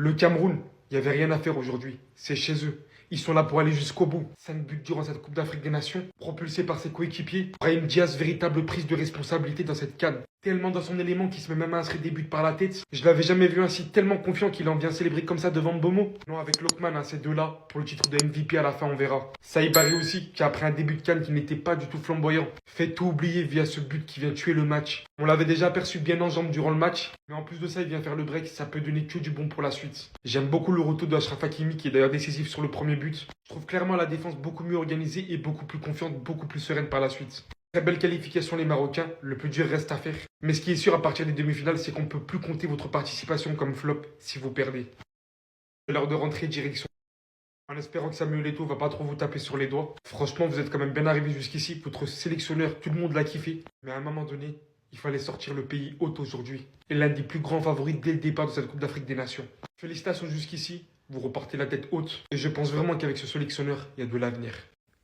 Le Cameroun, il n'y avait rien à faire aujourd'hui. C'est chez eux. Ils sont là pour aller jusqu'au bout. 5 buts durant cette Coupe d'Afrique des Nations, propulsé par ses coéquipiers. Brahim Diaz, véritable prise de responsabilité dans cette CAN. Tellement dans son élément qu'il se met même à inscrire des buts par la tête. Je l'avais jamais vu ainsi tellement confiant qu'il en vient célébrer comme ça devant Mbomo. Non, avec Lokman, hein, ces deux-là, pour le titre de MVP à la fin, on verra. Saïbari aussi, qui après un début de CAN qui n'était pas du tout flamboyant, fait tout oublier via ce but qui vient tuer le match. On l'avait déjà aperçu bien en jambes durant le match, mais en plus de ça, il vient faire le break, ça peut donner que du bon pour la suite. J'aime beaucoup le retour de Achraf Hakimi, qui est d'ailleurs décisif sur le premier but. Je trouve clairement la défense beaucoup mieux organisée et beaucoup plus confiante, beaucoup plus sereine par la suite. Très belle qualification les Marocains, le plus dur reste à faire. Mais ce qui est sûr à partir des demi-finales, c'est qu'on ne peut plus compter votre participation comme flop si vous perdez. C'est l'heure de rentrer direction. En espérant que Samuel Eto'o va pas trop vous taper sur les doigts. Franchement, vous êtes quand même bien arrivé jusqu'ici. Votre sélectionneur, tout le monde l'a kiffé. Mais à un moment donné, il fallait sortir le pays hôte aujourd'hui. Et l'un des plus grands favoris dès le départ de cette Coupe d'Afrique des Nations. Félicitations jusqu'ici, vous repartez la tête haute. Et je pense vraiment qu'avec ce sélectionneur, il y a de l'avenir.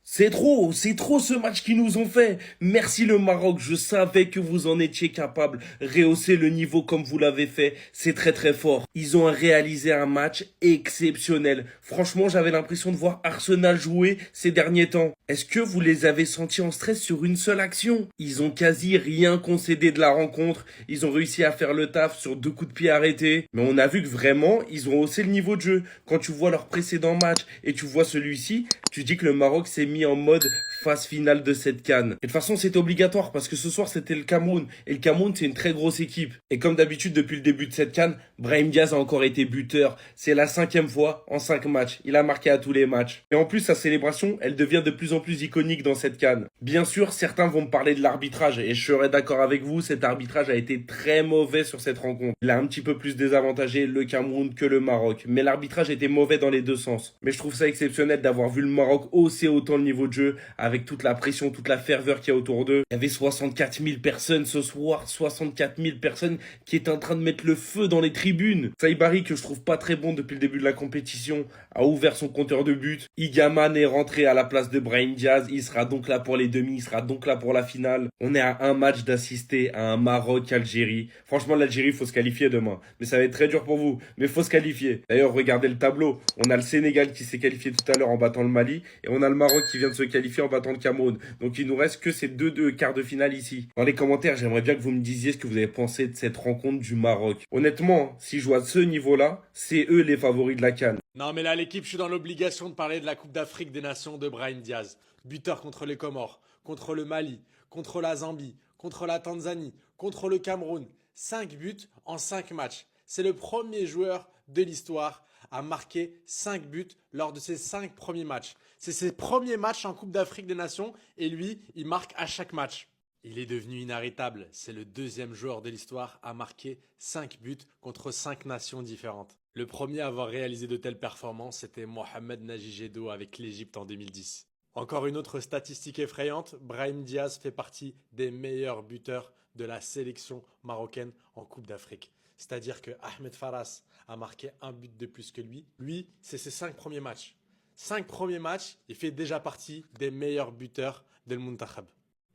C'est trop ce match qu'ils nous ont fait. Merci le Maroc, je savais que vous en étiez capable. Rehausser le niveau comme vous l'avez fait, c'est très très fort. Ils ont réalisé un match exceptionnel. Franchement, j'avais l'impression de voir Arsenal jouer ces derniers temps. Est-ce que vous les avez sentis en stress sur une seule action? Ils ont quasi rien concédé de la rencontre. Ils ont réussi à faire le taf sur 2 coups de pied arrêtés. Mais on a vu que vraiment, ils ont haussé le niveau de jeu. Quand tu vois leur précédent match et tu vois celui-ci, tu dis que le Maroc s'est mis en mode phase finale de cette CAN. Et de toute façon, c'était obligatoire parce que ce soir, c'était le Cameroun. Et le Cameroun, c'est une très grosse équipe. Et comme d'habitude, depuis le début de cette CAN, Brahim Diaz a encore été buteur. C'est la 5e fois en 5 matchs. Il a marqué à tous les matchs. Et en plus, sa célébration, elle devient de plus en plus iconique dans cette CAN. Bien sûr, certains vont me parler de l'arbitrage. Et je serai d'accord avec vous, cet arbitrage a été très mauvais sur cette rencontre. Il a un petit peu plus désavantagé le Cameroun que le Maroc. Mais l'arbitrage était mauvais dans les deux sens. Mais je trouve ça exceptionnel d'avoir vu le Maroc hausser autant le niveau de jeu, avec toute la pression, toute la ferveur qu'il y a autour d'eux. Il y avait 64 000 personnes ce soir, 64 000 personnes qui étaient en train de mettre le feu dans les tribunes. Saïbari, que je trouve pas très bon depuis le début de la compétition, a ouvert son compteur de buts. Igaman est rentré à la place de Brahim Diaz, il sera donc là pour les demi, il sera donc là pour la finale. On est à un match d'assister à un Maroc-Algérie. Franchement, l'Algérie, faut se qualifier demain. Mais ça va être très dur pour vous, mais faut se qualifier. D'ailleurs, regardez le tableau. On a le Sénégal qui s'est qualifié tout à l'heure en battant le Mali, et on a le Maroc qui vient de se qualifier en battant le Cameroun. Donc il nous reste que ces deux quarts de finale ici. Dans les commentaires, j'aimerais bien que vous me disiez ce que vous avez pensé de cette rencontre du Maroc. Honnêtement, si je joue à ce niveau-là, c'est eux les favoris de la CAN. Non mais là l'équipe, je suis dans l'obligation de parler de la Coupe d'Afrique des Nations de Brahim Diaz. Buteur contre les Comores, contre le Mali, contre la Zambie, contre la Tanzanie, contre le Cameroun. 5 buts en 5 matchs. C'est le premier joueur de l'histoire à marquer 5 buts lors de ses 5 premiers matchs. C'est ses premiers matchs en Coupe d'Afrique des Nations et lui, il marque à chaque match. Il est devenu inarrêtable. C'est le 2e joueur de l'histoire à marquer 5 buts contre 5 nations différentes. Le premier à avoir réalisé de telles performances, c'était Mohamed Naji Gedo avec l'Égypte en 2010. Encore une autre statistique effrayante, Brahim Diaz fait partie des meilleurs buteurs de la sélection marocaine en Coupe d'Afrique. C'est-à-dire que Ahmed Faras a marqué un but de plus que lui. Lui, c'est ses 5 premiers matchs. 5 premiers matchs, il fait déjà partie des meilleurs buteurs de l'Muntakhab.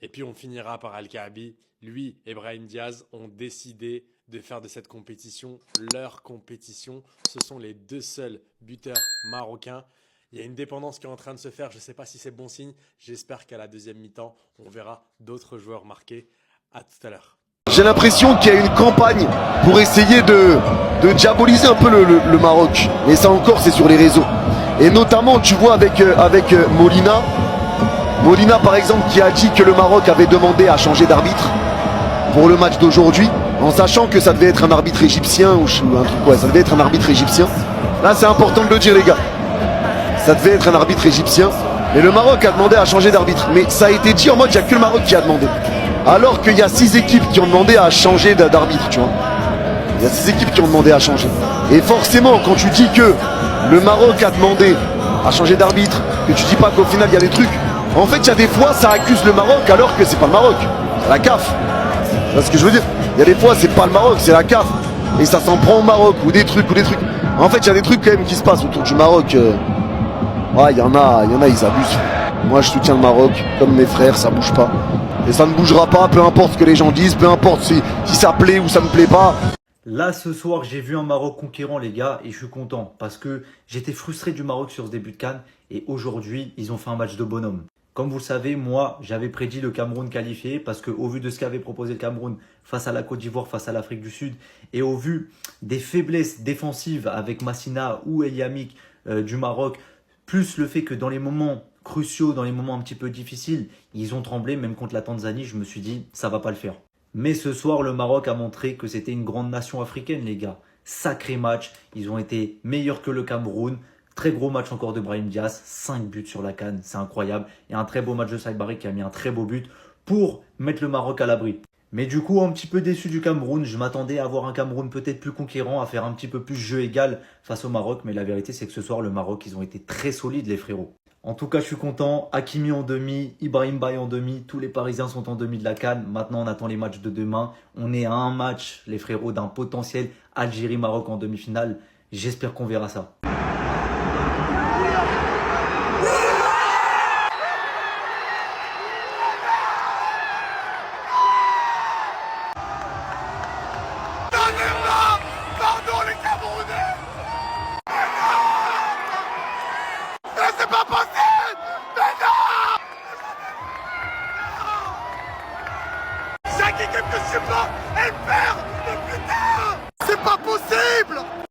Et puis on finira par Al-Kaabi. Lui et Brahim Diaz ont décidé de faire de cette compétition leur compétition. Ce sont les 2 seuls buteurs marocains. Il y a une dépendance qui est en train de se faire. Je ne sais pas si c'est bon signe. J'espère qu'à la 2e mi-temps, on verra d'autres joueurs marquer. À tout à l'heure. J'ai l'impression qu'il y a une campagne pour essayer de diaboliser un peu le Maroc. Mais ça encore, c'est sur les réseaux. Et notamment, tu vois, avec Molina. Molina, par exemple, qui a dit que le Maroc avait demandé à changer d'arbitre pour le match d'aujourd'hui, en sachant que ça devait être un arbitre égyptien ou un truc, ouais, ça devait être un arbitre égyptien. Là, c'est important de le dire, les gars. Ça devait être un arbitre égyptien. Et le Maroc a demandé à changer d'arbitre. Mais ça a été dit en mode, il n'y a que le Maroc qui a demandé. Alors qu'il y a 6 équipes qui ont demandé à changer d'arbitre, tu vois. Il y a 6 équipes qui ont demandé à changer. Et forcément, quand tu dis que le Maroc a demandé à changer d'arbitre, que tu dis pas qu'au final il y a des trucs, en fait il y a des fois ça accuse le Maroc alors que c'est pas le Maroc, c'est la CAF. Tu vois ce que je veux dire? Il y a des fois c'est pas le Maroc, c'est la CAF. Et ça s'en prend au Maroc ou des trucs. En fait il y a des trucs quand même qui se passent autour du Maroc. Ouais, il y en a, ils abusent. Moi je soutiens le Maroc, comme mes frères, ça bouge pas. Et ça ne bougera pas, peu importe ce que les gens disent, peu importe si ça plaît ou ça me plaît pas. Là, ce soir, j'ai vu un Maroc conquérant, les gars, et je suis content parce que j'étais frustré du Maroc sur ce début de CAN et aujourd'hui, ils ont fait un match de bonhomme. Comme vous le savez, moi, j'avais prédit le Cameroun qualifié parce qu'au vu de ce qu'avait proposé le Cameroun face à la Côte d'Ivoire, face à l'Afrique du Sud, et au vu des faiblesses défensives avec Massina ou El Yamik du Maroc, plus le fait que dans les moments cruciaux, dans les moments un petit peu difficiles, ils ont tremblé, même contre la Tanzanie, je me suis dit, ça va pas le faire. Mais ce soir, le Maroc a montré que c'était une grande nation africaine, les gars. Sacré match. Ils ont été meilleurs que le Cameroun. Très gros match encore de Brahim Diaz. 5 buts sur la CAN. C'est incroyable. Et un très beau match de Saïd Barry qui a mis un très beau but pour mettre le Maroc à l'abri. Mais du coup, un petit peu déçu du Cameroun. Je m'attendais à voir un Cameroun peut-être plus conquérant, à faire un petit peu plus jeu égal face au Maroc. Mais la vérité, c'est que ce soir, le Maroc, ils ont été très solides, les frérots. En tout cas, je suis content. Hakimi en demi, Ibrahim Baye en demi. Tous les Parisiens sont en demi de la CAN. Maintenant, on attend les matchs de demain. On est à un match, les frérots, d'un potentiel Algérie-Maroc en demi-finale. J'espère qu'on verra ça. Pardon les Camerounais! Mais c'est pas possible! Mais non! Chaque équipe que je supporte, elle perd! Mais putain! C'est pas possible!